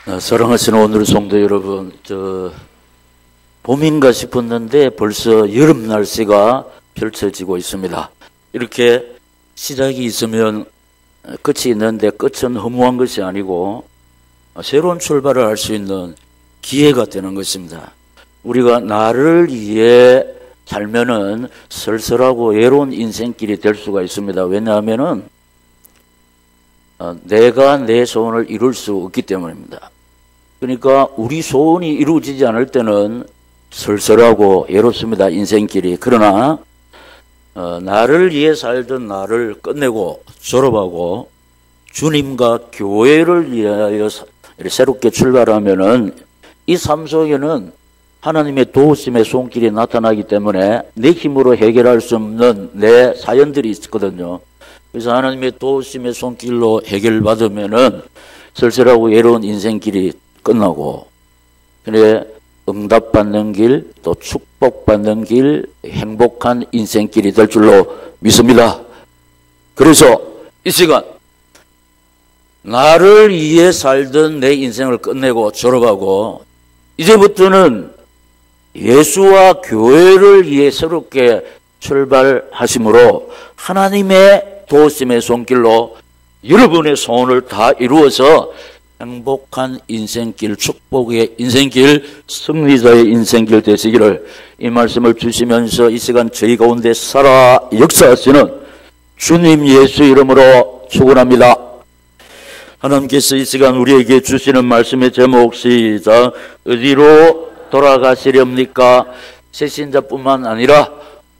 사랑하시는 오늘 성도 여러분, 봄인가 싶었는데 벌써 여름 날씨가 펼쳐지고 있습니다. 이렇게 시작이 있으면 끝이 있는데 끝은 허무한 것이 아니고 새로운 출발을 할 수 있는 기회가 되는 것입니다. 우리가 나를 위해 살면은 쓸쓸하고 외로운 인생길이 될 수가 있습니다. 왜냐하면은 내가 내 소원을 이룰 수 없기 때문입니다. 그러니까 우리 소원이 이루어지지 않을 때는 쓸쓸하고 외롭습니다. 인생길이. 그러나 나를 위해 살던 나를 끝내고 졸업하고 주님과 교회를 위하여 새롭게 출발하면은 이 삶 속에는 하나님의 도우심의 손길이 나타나기 때문에 내 힘으로 해결할 수 없는 내 사연들이 있거든요. 그래서 하나님의 도우심의 손길로 해결받으면은 쓸쓸하고 외로운 인생길이 끝나고, 그래 응답받는 길, 또 축복받는 길, 행복한 인생길이 될 줄로 믿습니다. 그래서 이 시간 나를 위해 살던 내 인생을 끝내고 졸업하고 이제부터는 예수와 교회를 위해 새롭게 출발하심으로 하나님의 도우심의 손길로 여러분의 소원을 다 이루어서 행복한 인생길, 축복의 인생길, 승리자의 인생길 되시기를 이 말씀을 주시면서 이 시간 저희 가운데 살아 역사하시는 주님 예수 이름으로 축원합니다. 하나님께서 이 시간 우리에게 주시는 말씀의 제목 시작. 어디로 돌아가시렵니까? 새신자뿐만 아니라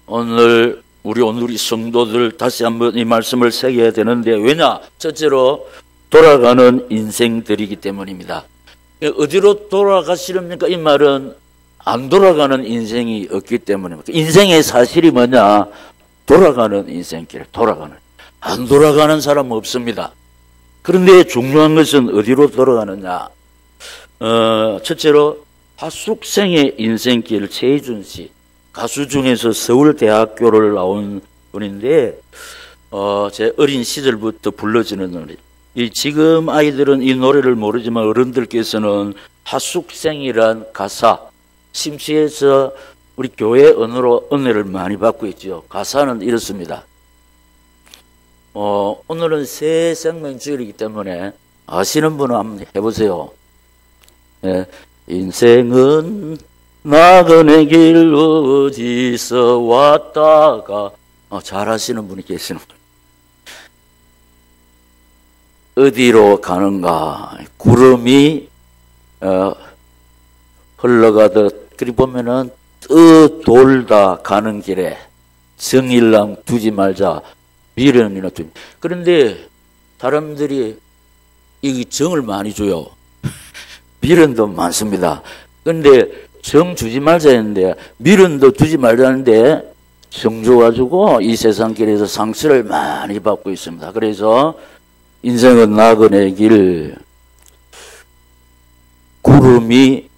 오늘 우리 성도들 다시 한번 이 말씀을 새겨야 되는데, 왜냐? 첫째로 돌아가는 인생들이기 때문입니다. 어디로 돌아가시렵니까? 이 말은 안 돌아가는 인생이 없기 때문입니다. 인생의 사실이 뭐냐? 돌아가는 인생길, 안 돌아가는 사람은 없습니다. 그런데 중요한 것은 어디로 돌아가느냐? 첫째로 하숙생의 인생길, 최희준 씨, 가수 중에서 서울대학교를 나온 분인데, 제 어린 시절부터 불러지는 노래. 지금 아이들은 이 노래를 모르지만 어른들께서는 하숙생이란 가사, 심시에서 우리 교회 언어로 은혜를 많이 받고 있죠. 가사는 이렇습니다. 오늘은 새 생명주일이기 때문에 아시는 분은 한번 해보세요. 네. 인생은 나그네 길 어디서 왔다가 잘 하시는 분이 계시는 거예요. 어디로 가는가? 구름이 흘러가듯, 그리 보면은 떠돌다 가는 길에 정일랑 두지 말자, 미련이나 두지. 그런데 사람들이 이 정을 많이 줘요. 미련도 많습니다. 그런데 정 주지 말자 했는데 미련도 두지 말자는데 정 줘가지고 이 세상길에서 상처를 많이 받고 있습니다. 그래서 인생은 나그네 길, 구름이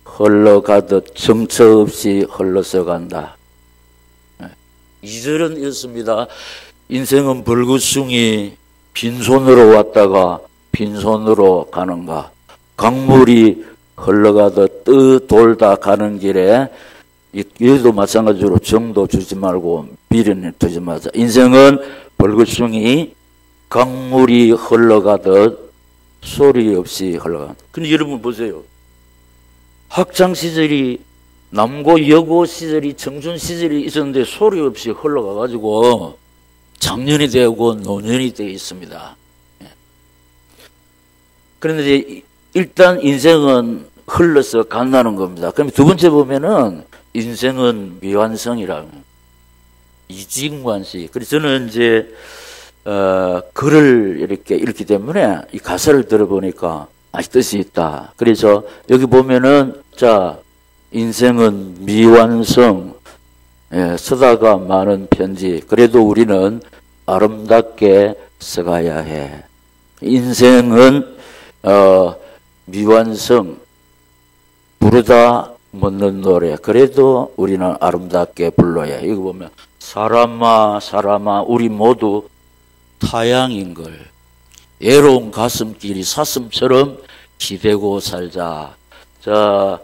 흘러가듯 정처 없이 흘러서 간다. 2절은 이렇습니다. 인생은 벌거숭이 빈손으로 왔다가 빈손으로 가는가. 강물이 흘러가듯 떠돌다 가는 길에, 여기도 마찬가지로 정도 주지 말고 미련을 두지 마자. 인생은 벌거숭이 강물이 흘러가듯 소리 없이 흘러간다. 근데 여러분 보세요. 학창 시절이, 남고 여고 시절이, 청춘 시절이 있었는데 소리 없이 흘러가가지고 장년이 되고 노년이 되어 있습니다. 그런데 일단 인생은 흘러서 간다는 겁니다. 그럼 두 번째 보면은 인생은 미완성이라. 이진관 씨. 그래서 저는 이제 글을 이렇게 읽기 때문에 이 가사를 들어보니까 뜻이 있다. 그래서 여기 보면은 인생은 미완성, 쓰다가 많은 편지. 그래도 우리는 아름답게 써가야 해. 인생은 미완성, 부르다 묻는 노래. 그래도 우리는 아름답게 불러야 해. 이거 보면 사람아 우리 모두 타양인 걸. 외로운 가슴길이 사슴처럼 기대고 살자. 자,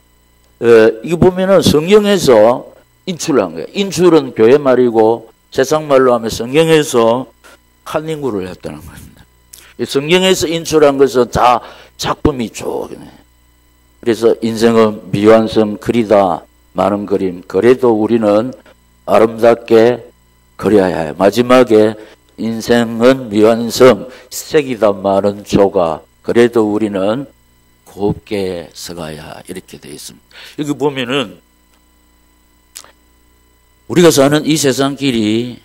이거 보면은 성경에서 인출한 거예요. 인출은 교회 말이고 세상 말로 하면 성경에서 칼링구를 했다는 겁니다. 성경에서 인출한 것은 다 작품이 쭉. 그래서 인생은 미완성 그리다 많은 그림. 그래도 우리는 아름답게 그려야 해요. 마지막에 인생은 미완성 색이다 많은 조각. 그래도 우리는 곱게 서가야 이렇게 되어 있습니다. 여기 보면은 우리가 사는 이 세상길이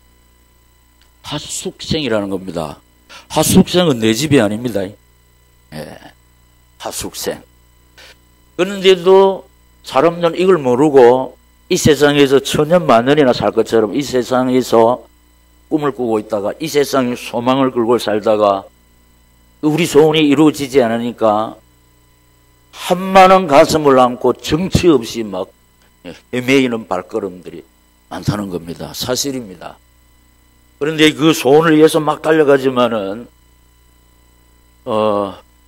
핫숙생이라는 겁니다. 핫숙생은 내 집이 아닙니다. 예, 핫숙생. 그런데도 사람들은 이걸 모르고 이 세상에서 천년 만년이나 살 것처럼 이 세상에서 꿈을 꾸고 있다가 이 세상에 소망을 걸고 살다가 우리 소원이 이루어지지 않으니까 한만한 가슴을 안고 정치 없이 막 헤매이는 발걸음들이 많다는 겁니다. 사실입니다. 그런데 그 소원을 위해서 막 달려가지만은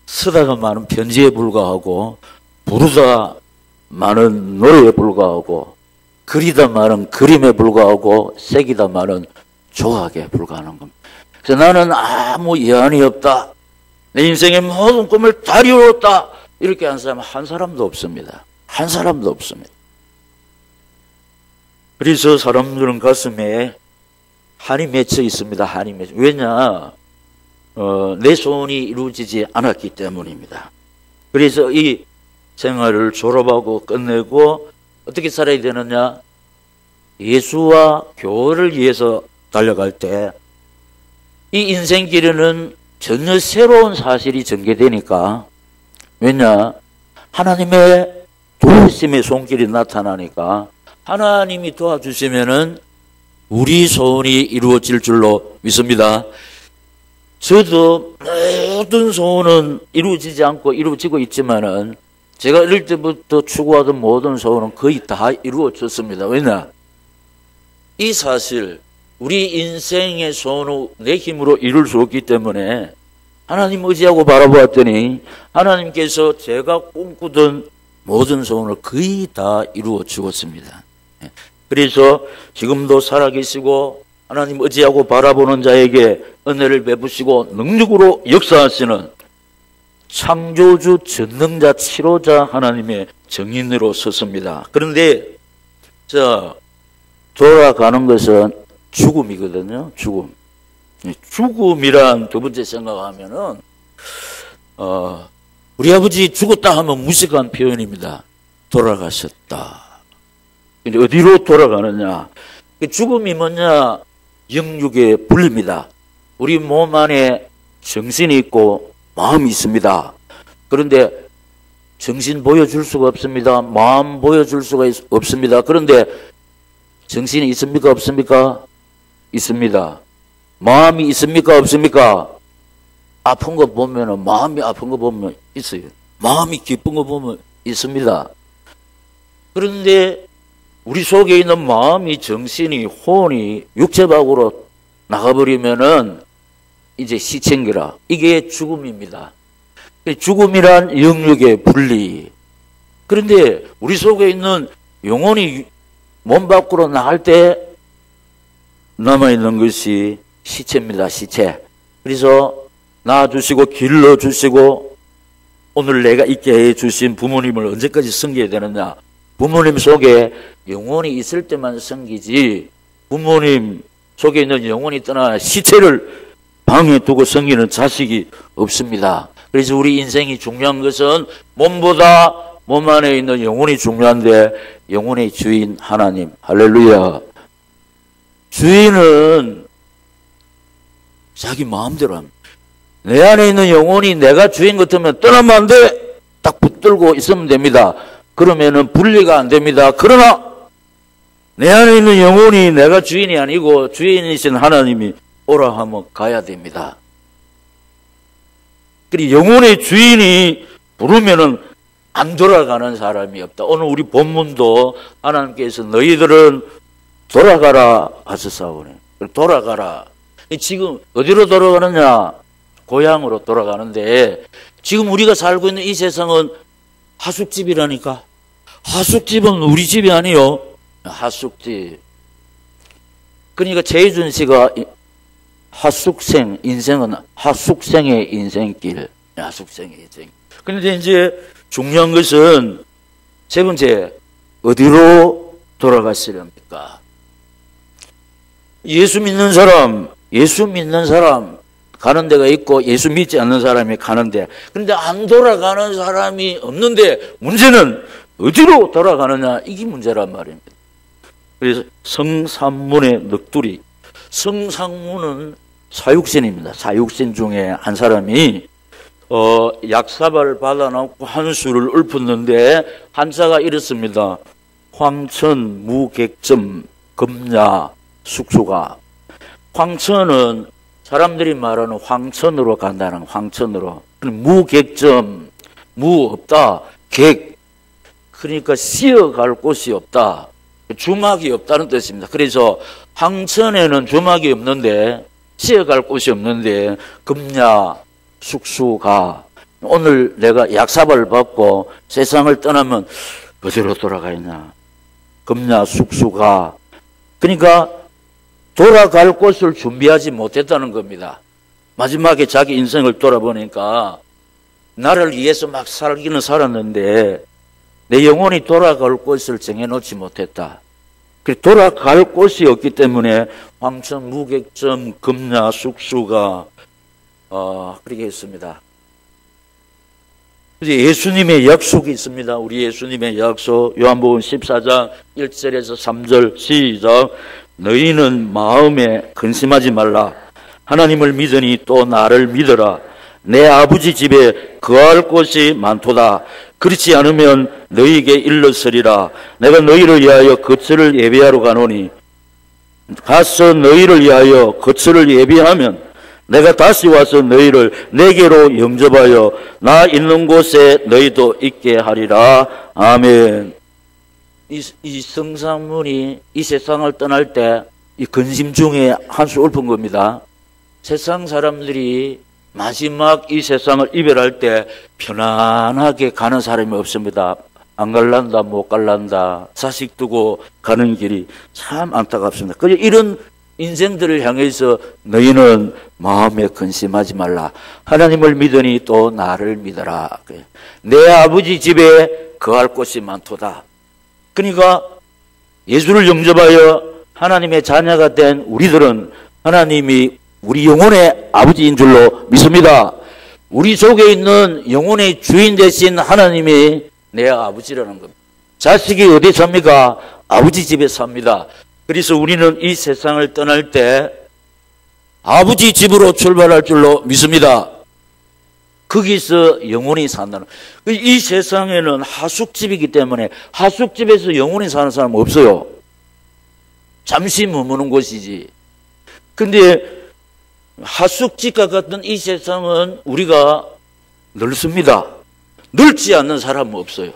쓰다가 많은 편지에 불과하고 부르다 많은 노래에 불과하고 그리다 많은 그림에 불과하고 새기다 많은 조각에 불과하는 겁니다. 그래서 나는 아무 예언이 없다. 내 인생의 모든 꿈을 다 이루었다. 이렇게 한 사람은 한 사람도 없습니다. 한 사람도 없습니다. 그래서 사람들은 가슴에 한이 맺혀 있습니다. 한이 맺혀. 왜냐? 내 소원이 이루어지지 않았기 때문입니다. 그래서 이 생활을 졸업하고 끝내고 어떻게 살아야 되느냐? 예수와 교회를 위해서 달려갈 때 이 인생길에는 전혀 새로운 사실이 전개되니까 왜냐? 하나님의 도우심의 손길이 나타나니까 하나님이 도와주시면은 우리 소원이 이루어질 줄로 믿습니다. 저도 모든 소원은 이루어지지 않고 이루어지고 있지만은 제가 어릴 때부터 추구하던 모든 소원은 거의 다 이루어졌습니다. 왜냐? 이 사실, 우리 인생의 소원을 내 힘으로 이룰 수 없기 때문에 하나님 의지하고 바라보았더니 하나님께서 제가 꿈꾸던 모든 소원을 거의 다 이루어 주었습니다. 그래서 지금도 살아계시고 하나님 의지하고 바라보는 자에게 은혜를 베푸시고 능력으로 역사하시는 창조주 전능자 치료자 하나님의 정인으로 섰습니다. 그런데 돌아가는 것은 죽음이거든요. 죽음. 죽음이란 두 번째 생각하면은 우리 아버지 죽었다 하면 무식한 표현입니다. 돌아가셨다. 어디로 돌아가느냐? 죽음이 뭐냐? 영육의 분리입니다. 우리 몸 안에 정신이 있고 마음이 있습니다. 그런데 정신 보여줄 수가 없습니다. 마음 보여줄 수가 없습니다. 그런데 정신이 있습니까? 없습니까? 있습니다. 마음이 있습니까? 없습니까? 아픈 거 보면은, 마음이 아픈 거 보면 있어요. 마음이 기쁜 거 보면 있습니다. 그런데 우리 속에 있는 마음이, 정신이, 혼이 육체 밖으로 나가버리면은 이제 시체인기라. 이게 죽음입니다. 죽음이란 영육의 분리. 그런데 우리 속에 있는 영혼이 몸 밖으로 나갈 때 남아있는 것이 시체입니다. 시체. 그래서 낳아주시고 길러주시고 오늘 내가 있게 해주신 부모님을 언제까지 섬겨야 되느냐? 부모님 속에 영혼이 있을 때만 섬기지 부모님 속에 있는 영혼이 떠나 시체를 방에 두고 섬기는 자식이 없습니다. 그래서 우리 인생이 중요한 것은 몸보다 몸 안에 있는 영혼이 중요한데 영혼의 주인 하나님. 할렐루야. 주인은 자기 마음대로 합니다. 내 안에 있는 영혼이 내가 주인 같으면 떠나면 안 돼. 딱 붙들고 있으면 됩니다. 그러면은 분리가 안 됩니다. 그러나 내 안에 있는 영혼이 내가 주인이 아니고 주인이신 하나님이 오라 하면 가야 됩니다. 그리고 영혼의 주인이 부르면은 안 돌아가는 사람이 없다. 오늘 우리 본문도 하나님께서 너희들은 돌아가라 하셨사오네. 돌아가라. 지금 어디로 돌아가느냐? 고향으로 돌아가는데 지금 우리가 살고 있는 이 세상은 하숙집이라니까. 하숙집은 우리 집이 아니요. 하숙집. 그러니까 최희준 씨가 하숙생, 인생은 하숙생의 인생길. 하숙생의 인생. 그런데 이제 중요한 것은 세 번째, 어디로 돌아가시렵니까? 예수 믿는 사람 가는 데가 있고 예수 믿지 않는 사람이 가는데, 그런데 안 돌아가는 사람이 없는데 문제는 어디로 돌아가느냐, 이게 문제란 말입니다. 그래서 성삼문의 넋두리, 성상문은 사육신입니다. 사육신 중에 한 사람이 약사발을 받아놓고 한수를 읊었는데 한자가 이렇습니다. 황천 무객점 금야 숙수가. 황천은 사람들이 말하는 황천으로 간다는, 황천으로. 무객점, 무 없다, 객, 그러니까 쉬어갈 곳이 없다, 주막이 없다는 뜻입니다. 그래서 황천에는 주막이 없는데, 쉬어갈 곳이 없는데 금야 숙수가. 오늘 내가 약사발을 받고 세상을 떠나면 어디로 돌아가느냐, 금야 숙수가. 그러니까 돌아갈 곳을 준비하지 못했다는 겁니다. 마지막에 자기 인생을 돌아보니까 나를 위해서 막 살기는 살았는데 내 영혼이 돌아갈 곳을 정해놓지 못했다. 돌아갈 곳이 없기 때문에 황천 무객점 금야 숙수가 그렇게 했습니다. 예수님의 약속이 있습니다. 우리 예수님의 약속, 요한복음 14장 1절에서 3절 시작. 너희는 마음에 근심하지 말라. 하나님을 믿으니 또 나를 믿어라. 내 아버지 집에 거할 곳이 많도다. 그렇지 않으면 너희에게 일렀으리라. 내가 너희를 위하여 거처를 예비하러 가노니 가서 너희를 위하여 거처를 예비하면 내가 다시 와서 너희를 내게로 영접하여 나 있는 곳에 너희도 있게 하리라. 아멘. 이 성상문이 이 세상을 떠날 때 이 근심 중에 한 수 읊은 겁니다. 세상 사람들이 마지막 이 세상을 이별할 때 편안하게 가는 사람이 없습니다. 안 갈란다, 못 갈란다, 자식 두고 가는 길이 참 안타깝습니다. 그래서 이런 인생들을 향해서 너희는 마음에 근심하지 말라. 하나님을 믿으니 또 나를 믿어라. 내 아버지 집에 거할 곳이 많도다. 그러니까 예수를 영접하여 하나님의 자녀가 된 우리들은 하나님이 우리 영혼의 아버지인 줄로 믿습니다. 우리 속에 있는 영혼의 주인 되신 하나님이 내 아버지라는 겁니다. 자식이 어디 삽니까? 아버지 집에 삽니다. 그래서 우리는 이 세상을 떠날 때 아버지 집으로 출발할 줄로 믿습니다. 거기서 영원히 산다는. 이 세상에는 하숙집이기 때문에 하숙집에서 영원히 사는 사람은 없어요. 잠시 머무는 곳이지. 근데 하숙집과 같은 이 세상은 우리가 넓습니다. 넓지 않는 사람은 없어요.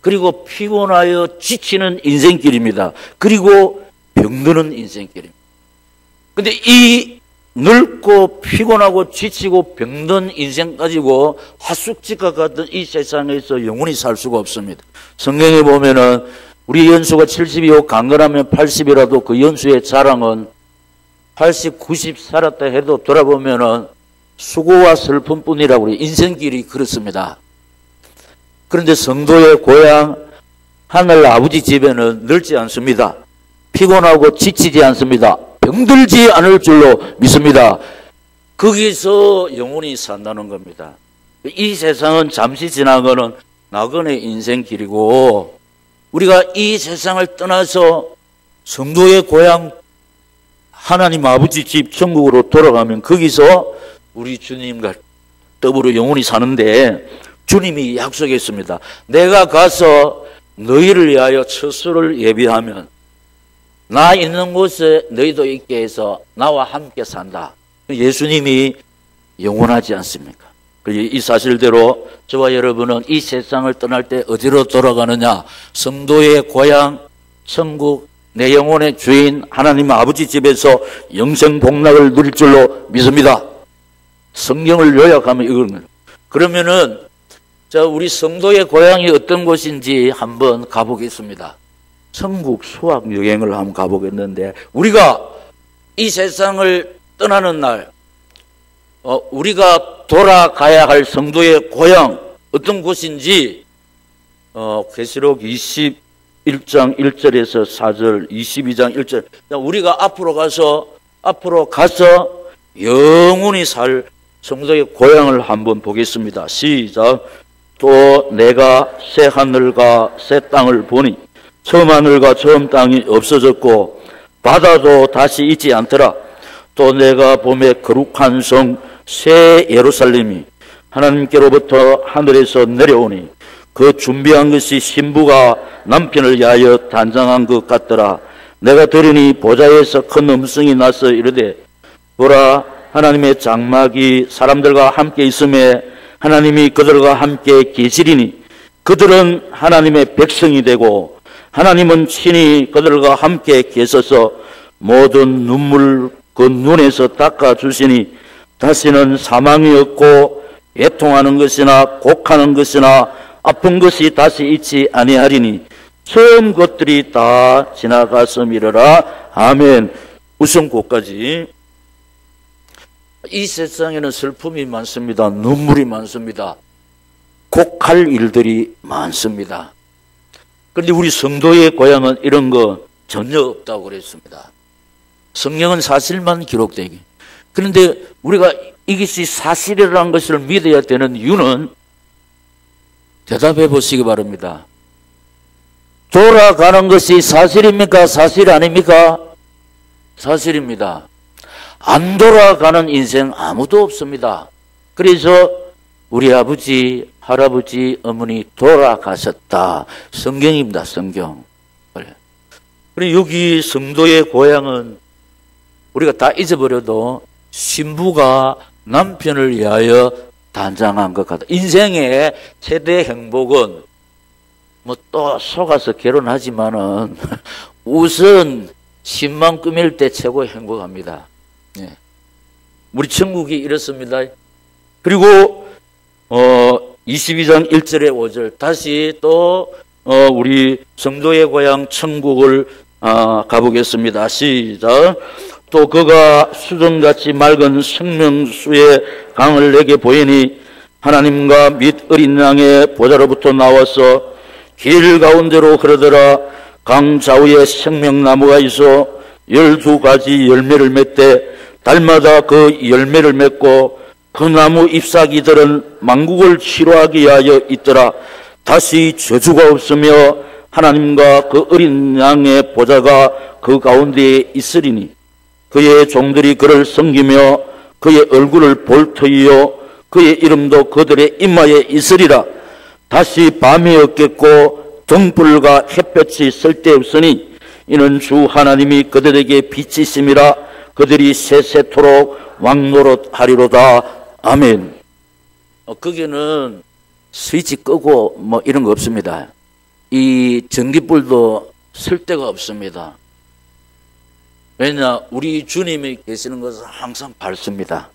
그리고 피곤하여 지치는 인생길입니다. 그리고 병드는 인생길입니다. 근데 이 넓고 피곤하고 지치고 병든 인생 가지고 하숙집과 같은 이 세상에서 영원히 살 수가 없습니다. 성경에 보면은 우리 연수가 70이고 강건하면 80이라도 그 연수의 자랑은 80, 90 살았다 해도 돌아보면은 수고와 슬픔뿐이라고 우리 인생길이 그렇습니다. 그런데 성도의 고향 하늘 아버지 집에는 넓지 않습니다. 피곤하고 지치지 않습니다. 병들지 않을 줄로 믿습니다. 거기서 영원히 산다는 겁니다. 이 세상은 잠시 지나가는 나그네 인생길이고 우리가 이 세상을 떠나서 성도의 고향 하나님 아버지 집 천국으로 돌아가면 거기서 우리 주님과 더불어 영원히 사는데 주님이 약속했습니다. 내가 가서 너희를 위하여 처소를 예비하면 나 있는 곳에 너희도 있게 해서 나와 함께 산다. 예수님이 영원하지 않습니까? 이 사실대로 저와 여러분은 이 세상을 떠날 때 어디로 돌아가느냐? 성도의 고향, 천국, 내 영혼의 주인 하나님 아버지 집에서 영생 복락을 누릴 줄로 믿습니다. 성경을 요약하면 이겁니다. 그러면은 자, 우리 성도의 고향이 어떤 곳인지 한번 가보겠습니다. 천국 수학 여행을 한번 가보겠는데, 우리가 이 세상을 떠나는 날, 우리가 돌아가야 할 성도의 고향 어떤 곳인지 계시록 21장 1절에서 4절, 22장 1절, 우리가 앞으로 가서 영원히 살 성도의 고향을 한번 보겠습니다. 시작. 또 내가 새 하늘과 새 땅을 보니 처음 하늘과 처음 땅이 없어졌고 바다도 다시 있지 않더라. 또 내가 보매 거룩한 성 새 예루살렘이 하나님께로부터 하늘에서 내려오니 그 준비한 것이 신부가 남편을 위하여 단장한 것 같더라. 내가 들으니 보좌에서 큰 음성이 나서 이르되 보라, 하나님의 장막이 사람들과 함께 있음에 하나님이 그들과 함께 계시리니 그들은 하나님의 백성이 되고 하나님은 친히 그들과 함께 계셔서 모든 눈물 그 눈에서 닦아주시니 다시는 사망이 없고 애통하는 것이나 곡하는 것이나 아픈 것이 다시 있지 아니하리니 처음 것들이 다 지나갔음이러라. 아멘. 우선 그까지. 이 세상에는 슬픔이 많습니다. 눈물이 많습니다. 곡할 일들이 많습니다. 그런데 우리 성도의 고향은 이런 거 전혀 없다고 그랬습니다. 성경은 사실만 기록되기. 그런데 우리가 이것이 사실이라는 것을 믿어야 되는 이유는 대답해 보시기 바랍니다. 돌아가는 것이 사실입니까? 사실 아닙니까? 사실입니다. 안 돌아가는 인생 아무도 없습니다. 그래서 우리 아버지, 할아버지, 어머니 돌아가셨다. 성경입니다. 성경. 그리고 여기 성도의 고향은 우리가 다 잊어버려도 신부가 남편을 위하여 단장한 것 같다. 인생의 최대 행복은 뭐 또 속아서 결혼하지만은 우선 신만 꾸밀 때 최고 행복합니다. 예. 우리 천국이 이렇습니다. 그리고 22장 1절에 5절 다시 또 우리 성도의 고향 천국을 가보겠습니다. 시작. 또 그가 수정같이 맑은 생명수의 강을 내게 보이니 하나님과 및 어린 양의 보좌로부터 나와서 길 가운데로 흐르더라. 강 좌우에 생명나무가 있어 12가지 열매를 맺되 달마다 그 열매를 맺고 그 나무 잎사귀들은 만국을 치료하기 위하여 있더라. 다시 저주가 없으며 하나님과 그 어린 양의 보좌가 그 가운데에 있으리니 그의 종들이 그를 섬기며 그의 얼굴을 볼 터이요 그의 이름도 그들의 이마에 있으리라. 다시 밤이 없겠고 등불과 햇볕이 쓸데없으니 이는 주 하나님이 그들에게 빛이심이라. 그들이 세세토록 왕노릇하리로다. 아멘. 거기는 스위치 끄고 뭐 이런 거 없습니다. 이 전기불도 쓸 데가 없습니다. 왜냐, 우리 주님이 계시는 것은 항상 밝습니다.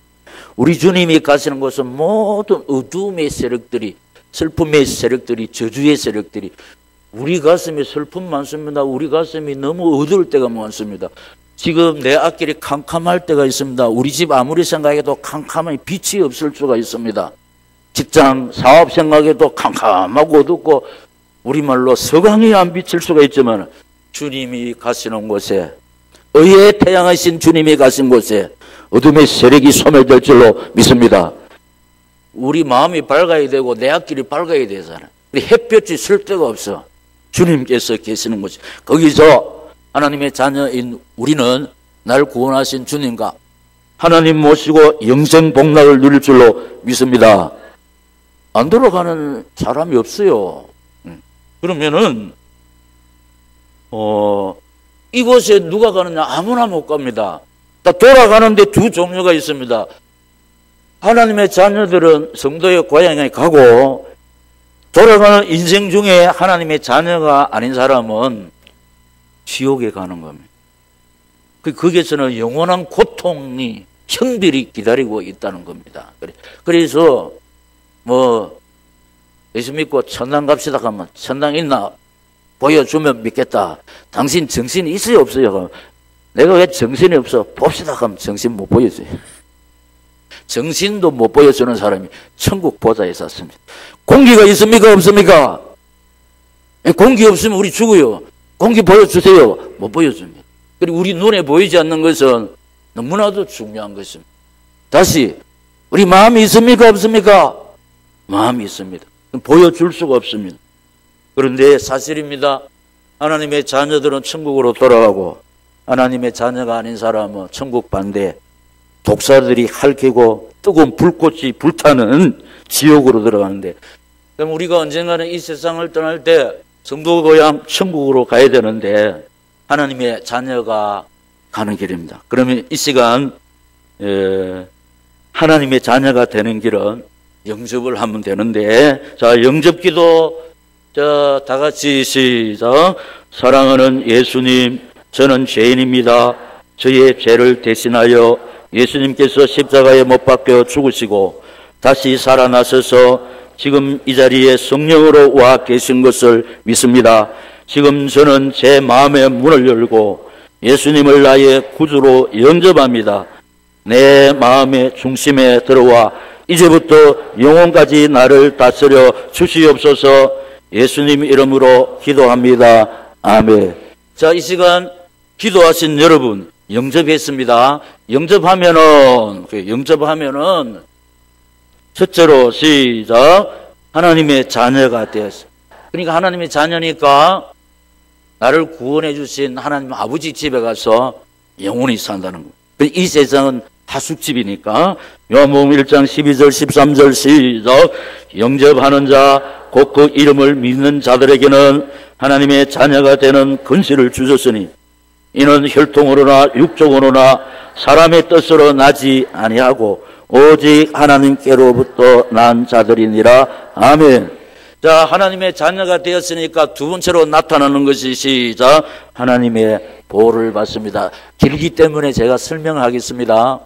우리 주님이 가시는 곳은 모든 어두움의 세력들이, 슬픔의 세력들이, 저주의 세력들이, 우리 가슴에 슬픔 많습니다. 우리 가슴이 너무 어두울 때가 많습니다. 지금 내 앞길이 캄캄할 때가 있습니다. 우리 집 아무리 생각해도 캄캄한 빛이 없을 수가 있습니다. 직장, 사업 생각해도 캄캄하고 어둡고 우리말로 서광이 안 비칠 수가 있지만 주님이 가시는 곳에, 의의 태양이신 주님이 가신 곳에 어둠의 세력이 소멸될 줄로 믿습니다. 우리 마음이 밝아야 되고 내 앞길이 밝아야 되잖아. 햇볕이 쓸 데가 없어. 주님께서 계시는 곳이. 거기서 하나님의 자녀인 우리는 날 구원하신 주님과 하나님 모시고 영생 복락을 누릴 줄로 믿습니다. 안 돌아가는 사람이 없어요. 그러면은 이곳에 누가 가느냐? 아무나 못 갑니다. 다 돌아가는데 두 종류가 있습니다. 하나님의 자녀들은 성도의 고향에 가고, 돌아가는 인생 중에 하나님의 자녀가 아닌 사람은 지옥에 가는 겁니다. 거기에서는 영원한 고통이, 형들이 기다리고 있다는 겁니다. 그래서 뭐 예수 믿고 천당 갑시다 하면 천당 있나 보여주면 믿겠다. 당신 정신이 있어요 없어요? 내가 왜 정신이 없어? 봅시다 하면 정신 못 보여줘요. 정신도 못 보여주는 사람이 천국 보좌에 섰습니다. 공기가 있습니까 없습니까? 공기 없으면 우리 죽어요. 공기 보여주세요. 못 보여줍니다. 그리고 우리 눈에 보이지 않는 것은 너무나도 중요한 것입니다. 다시 우리 마음이 있습니까 없습니까? 마음이 있습니다. 보여줄 수가 없습니다. 그런데 사실입니다. 하나님의 자녀들은 천국으로 돌아가고 하나님의 자녀가 아닌 사람은 천국 반대, 독사들이 핥히고 뜨거운 불꽃이 불타는 지옥으로 들어가는데, 그럼 우리가 언젠가는 이 세상을 떠날 때 성도 고향 천국으로 가야 되는데 하나님의 자녀가 가는 길입니다. 그러면 이 시간 하나님의 자녀가 되는 길은 영접을 하면 되는데, 자, 영접기도 다 같이 시작. 사랑하는 예수님, 저는 죄인입니다. 저의 죄를 대신하여 예수님께서 십자가에 못 박혀 죽으시고 다시 살아나셔서 지금 이 자리에 성령으로 와 계신 것을 믿습니다. 지금 저는 제 마음의 문을 열고 예수님을 나의 구주로 영접합니다. 내 마음의 중심에 들어와 이제부터 영혼까지 나를 다스려 주시옵소서. 예수님 이름으로 기도합니다. 아멘. 자, 이 시간 기도하신 여러분 영접했습니다. 영접하면은 첫째로 시작. 하나님의 자녀가 되었어요. 그러니까 하나님의 자녀니까 나를 구원해 주신 하나님 아버지 집에 가서 영원히 산다는 거예요. 이 세상은 하숙집이니까 요한복음 1장 12절 13절 시작. 영접하는 자 곧 그 이름을 믿는 자들에게는 하나님의 자녀가 되는 권세를 주셨으니 이는 혈통으로나 육적으로나 사람의 뜻으로 나지 아니하고 오직 하나님께로부터 난 자들이니라. 아멘. 자, 하나님의 자녀가 되었으니까 두 번째로 나타나는 것이 시작. 하나님의 보호를 받습니다. 길기 때문에 제가 설명하겠습니다.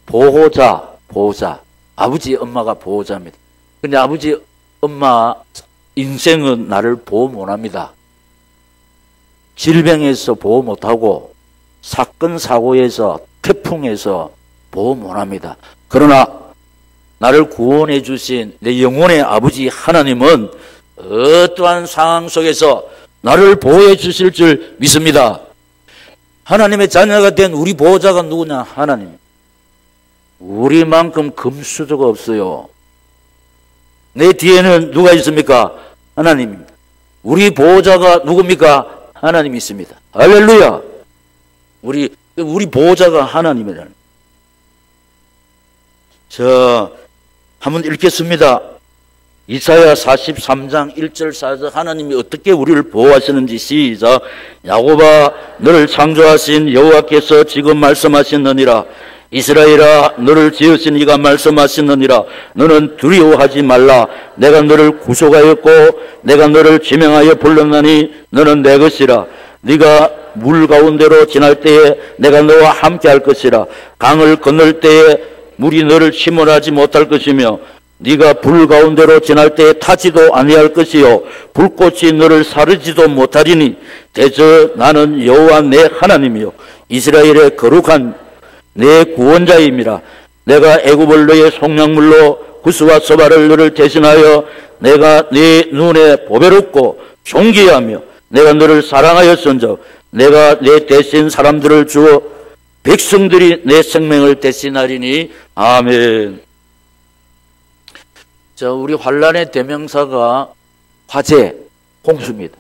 보호자. 아버지, 엄마가 보호자입니다. 근데 아버지, 엄마 인생은 나를 보호 못합니다. 질병에서 보호 못하고 사건 사고에서 태풍에서 보호 못합니다. 그러나 나를 구원해 주신 내 영혼의 아버지 하나님은 어떠한 상황 속에서 나를 보호해 주실 줄 믿습니다. 하나님의 자녀가 된 우리 보호자가 누구냐? 하나님. 우리만큼 금수저가 없어요. 내 뒤에는 누가 있습니까? 하나님입니다. 우리 보호자가 누굽니까? 하나님이 있습니다. 할렐루야. 우리 보호자가 하나님이라는. 자, 한번 읽겠습니다. 이사야 43장 1절 4절 하나님이 어떻게 우리를 보호하시는지 시작. 야곱아 너를 창조하신 여호와께서 지금 말씀하시느니라. 이스라엘아 너를 지으신 이가 말씀하시느니라. 너는 두려워하지 말라. 내가 너를 구속하였고 내가 너를 지명하여 불렀나니 너는 내 것이라. 네가 물 가운데로 지날 때에 내가 너와 함께 할 것이라. 강을 건널 때에 물이 너를 침몰하지 못할 것이며 네가 불 가운데로 지날 때에 타지도 아니할 것이요 불꽃이 너를 사르지도 못하리니 대저 나는 여호와 내 하나님이요 이스라엘의 거룩한 내 구원자임이라. 내가 애굽을 너의 속량물로 구스와 서바를 너를 대신하여 내가 네 눈에 보배롭고 존귀하며 내가 너를 사랑하였은즉 내가 내 대신 사람들을 주어 백성들이 내 생명을 대신하리니. 아멘. 자, 우리 환란의 대명사가 화재, 홍수입니다.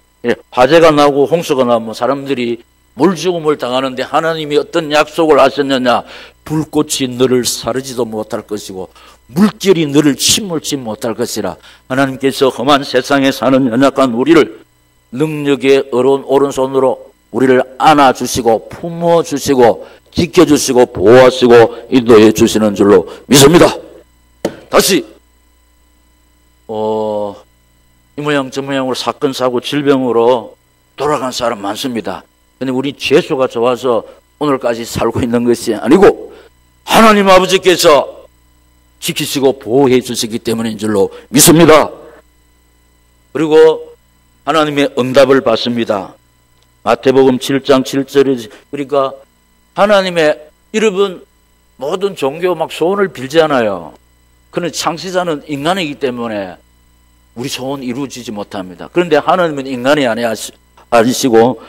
화재가 나고 홍수가 나면 사람들이 물죽음을 당하는데 하나님이 어떤 약속을 하셨느냐? 불꽃이 너를 사르지도 못할 것이고 물결이 너를 침몰지 못할 것이라. 하나님께서 험한 세상에 사는 연약한 우리를 능력의 오른손으로 우리를 안아주시고 품어주시고 지켜주시고 보호하시고 인도해 주시는 줄로 믿습니다. 다시 이 모양 저 모양으로 사건 사고 질병으로 돌아간 사람 많습니다. 근데 우리 재수가 좋아서 오늘까지 살고 있는 것이 아니고 하나님 아버지께서 지키시고 보호해 주시기 때문인 줄로 믿습니다. 그리고 하나님의 응답을 받습니다. 마태복음 7장 7절에 그러니까 하나님의 여러분 모든 종교 막 소원을 빌잖아요. 그런데 창시자는 인간이기 때문에 우리 소원 이루어지지 못합니다. 그런데 하나님은 인간이 아니시고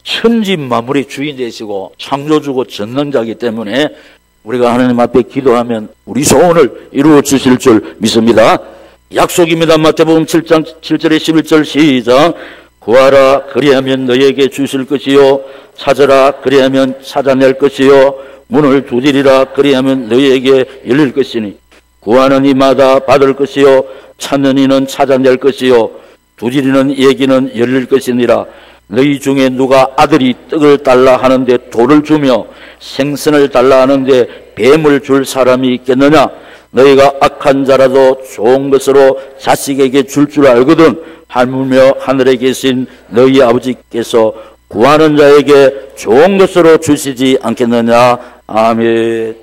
천지 만물의 주인 되시고 창조주고 전능자이기 때문에 우리가 하나님 앞에 기도하면 우리 소원을 이루어 주실 줄 믿습니다. 약속입니다. 마태복음 7장 7절에 11절 시작. 구하라 그리하면 너희에게 주실 것이요 찾으라 그리하면 찾아낼 것이요 문을 두드리라 그리하면 너희에게 열릴 것이니 구하는 이마다 받을 것이요 찾는 이는 찾아낼 것이요 두드리는 이에게는 열릴 것이니라. 너희 중에 누가 아들이 떡을 달라 하는데 돌을 주며 생선을 달라 하는데 뱀을 줄 사람이 있겠느냐. 너희가 악한 자라도 좋은 것으로 자식에게 줄 알거든 하물며 하늘에 계신 너희 아버지께서 구하는 자에게 좋은 것으로 주시지 않겠느냐. 아멘.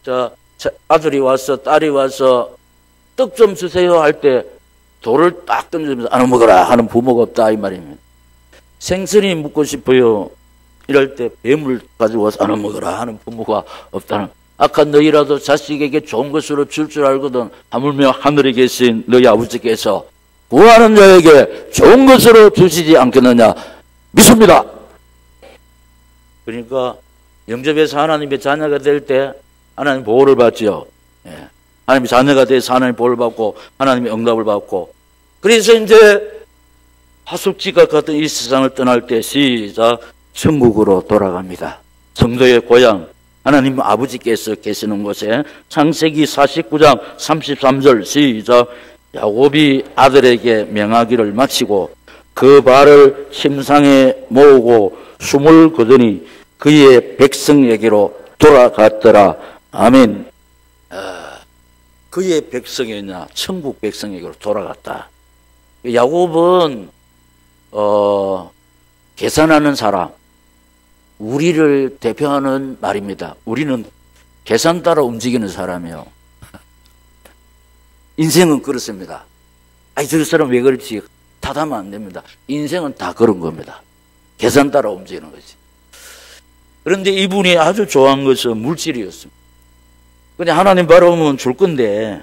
자, 아들이 와서 딸이 와서 떡 좀 주세요 할 때 돌을 딱 던지면서 안 먹어라 하는 부모가 없다 이 말입니다. 생선이 먹고 싶어요 이럴 때 뱀을 가지고 와서 안 먹어라 하는 부모가 없다는. 악한 너희라도 자식에게 좋은 것으로 줄 알거든 하물며 하늘에 계신 너희 아버지께서 구하는 자에게 좋은 것으로 주시지 않겠느냐. 믿습니다. 그러니까 영접해서 하나님의 자녀가 될 때 하나님 보호를 받지요. 예. 하나님의 자녀가 돼서 하나님 보호를 받고 하나님의 응답을 받고 그래서 이제 하숙지가 같은 이 세상을 떠날 때 시작 천국으로 돌아갑니다. 성도의 고향 하나님 아버지께서 계시는 곳에 창세기 49장 33절 시작. 야곱이 아들에게 명하기를 마치고 그 발을 침상에 모으고 숨을 거두니 그의 백성에게로 돌아갔더라. 아멘. 그의 백성이냐 천국 백성에게로 돌아갔다. 야곱은 계산하는 사람, 우리를 대표하는 말입니다. 우리는 계산 따라 움직이는 사람이요. 인생은 그렇습니다. 아이 저 사람 왜 그렇지 탓하면 안 됩니다. 인생은 다 그런 겁니다. 계산 따라 움직이는 거지. 그런데 이분이 아주 좋아한 것은 물질이었습니다. 그냥 하나님 바라보면 줄 건데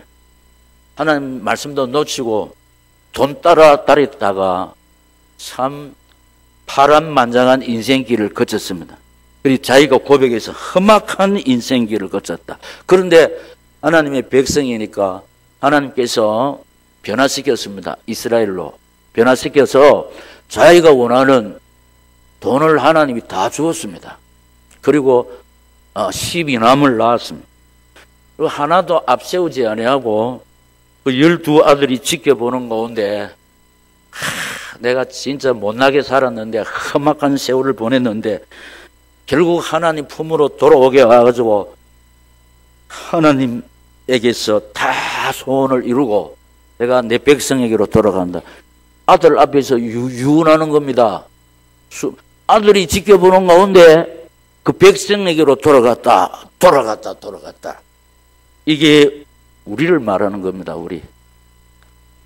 하나님 말씀도 놓치고 돈 따라 다녔다가 참 파란만장한 인생길을 거쳤습니다. 그리고 자기가 고백해서 험악한 인생길을 거쳤다. 그런데 하나님의 백성이니까 하나님께서 변화시켰습니다. 이스라엘로 변화시켜서 자기가 원하는 돈을 하나님이 다 주었습니다. 그리고 12남을 낳았습니다. 그리고 하나도 앞세우지 아니하고 그 12아들이 지켜보는 가운데 내가 진짜 못나게 살았는데 험악한 세월을 보냈는데 결국 하나님 품으로 돌아오게 와가지고 하나님에게서 다 소원을 이루고 내가 내 백성에게로 돌아간다. 아들 앞에서 유언하는 겁니다. 아들이 지켜보는 가운데 그 백성에게로 돌아갔다. 이게 우리를 말하는 겁니다. 우리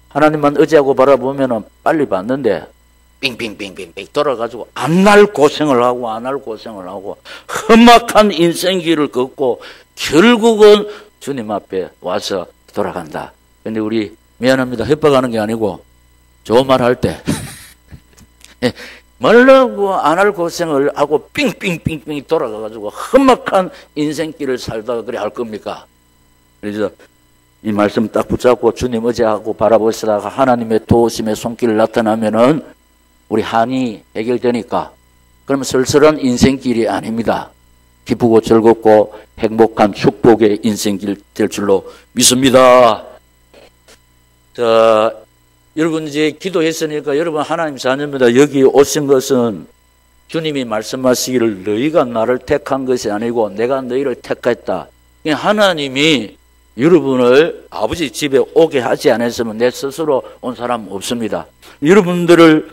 하나님만 의지하고 바라보면 빨리 받는데 빙빙빙빙 돌아가지고 안 할 고생을 하고 험악한 인생길을 걷고 결국은 주님 앞에 와서 돌아간다. 근데 우리 미안합니다. 협박하는 게 아니고 좋은 말 할 때 말라고 안 할 고생을 하고 빙빙빙빙 돌아가가지고 험악한 인생길을 살다가 그래 할 겁니까? 그래서 이 말씀 딱 붙잡고 주님 의지하고 바라보시다가 하나님의 도우심의 손길을 나타나면은 우리 한이 해결되니까 그러면 쓸쓸한 인생길이 아닙니다. 기쁘고 즐겁고 행복한 축복의 인생길 될 줄로 믿습니다. 자, 여러분 이제 기도했으니까 여러분 하나님 자녀입니다. 여기 오신 것은 주님이 말씀하시기를 너희가 나를 택한 것이 아니고 내가 너희를 택했다. 하나님이 여러분을 아버지 집에 오게 하지 않았으면 내 스스로 온 사람 없습니다. 여러분들을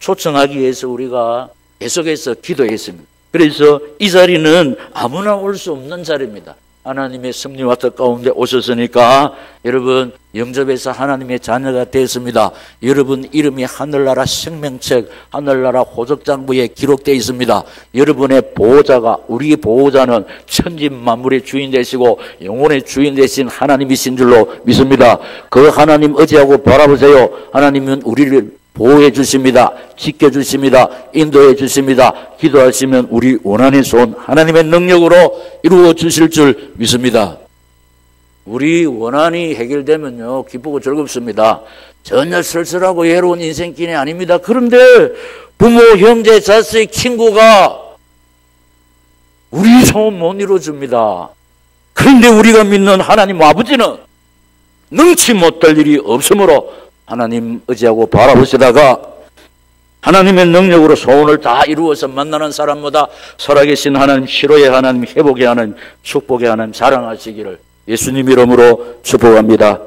초청하기 위해서 우리가 계속해서 기도했습니다. 그래서 이 자리는 아무나 올 수 없는 자리입니다. 하나님의 섭리와 뜻 가운데 오셨으니까 여러분 영접해서 하나님의 자녀가 됐습니다. 여러분 이름이 하늘나라 생명책, 하늘나라 호적장부에 기록되어 있습니다. 여러분의 보호자가, 우리 보호자는 천지만물의 주인 되시고 영혼의 주인 되신 하나님이신 줄로 믿습니다. 그 하나님 의지하고 바라보세요. 하나님은 우리를 보호해 주십니다. 지켜주십니다. 인도해 주십니다. 기도하시면 우리 원한의 소원 하나님의 능력으로 이루어 주실 줄 믿습니다. 우리 원한이 해결되면요 기쁘고 즐겁습니다. 전혀 쓸쓸하고 외로운 인생길이 아닙니다. 그런데 부모, 형제, 자식, 친구가 우리 소원 못 이루어줍니다. 그런데 우리가 믿는 하나님 아버지는 능치 못할 일이 없으므로 하나님 의지하고 바라보시다가 하나님의 능력으로 소원을 다 이루어서 만나는 사람보다 살아계신 하나님, 희로의 하나님, 회복의 하나님, 축복의 하나님 자랑하시기를 예수님 이름으로 축복합니다.